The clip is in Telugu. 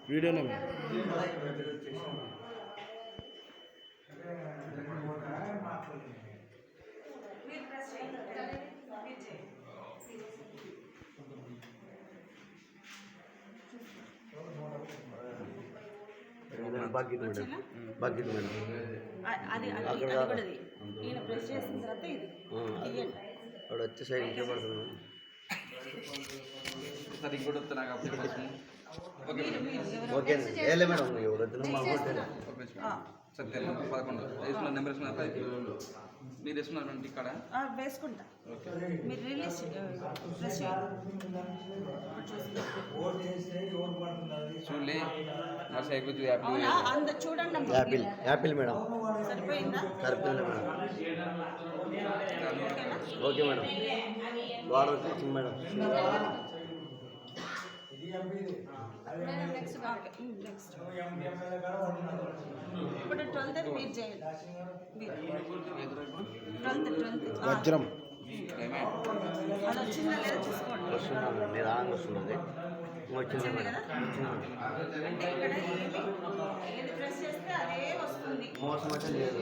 వీడియోనే madam. Bucket madam, bucket madam. అది ఈయన ప్రెస్ చేసిన తర్వాత ఇది అక్కడ వచ్చే సైడ్ ఇంకే పడుతున్నాను. ఒకసారి ఇంకోటి వస్తే నాకు అప్లికేషన్ ఓకే వేయలే మేడం, ఎవరు వచ్చినా మా సార్ 11 వేసుకున్న నెంబర్ వేసుకున్నారా? మీరు వేసుకున్నారంటే ఇక్కడ వేసుకుంటా. మీరు రిలీజ్ ప్రెస్ చూడలే మా సైకిల్ చూడండి. Apple, Apple madam. సరిపోయిందా? సరిపోయింది మేడం. Okay madam. వాటర్ వచ్చేసింది మేడం. నెక్స్ట్ ఇప్పుడు 12th మీరు చేయాలి. 12th వజ్రం అది వచ్చిందా లేదా చూసుకోండి. వస్తున్నాను, మీరు ఆనంద వస్తున్నది. వచ్చింది మేడం. అంటే ఇక్కడ ఏది ప్రెస్ చేస్తే అదే వస్తుంది. మోసం అయితే లేదు.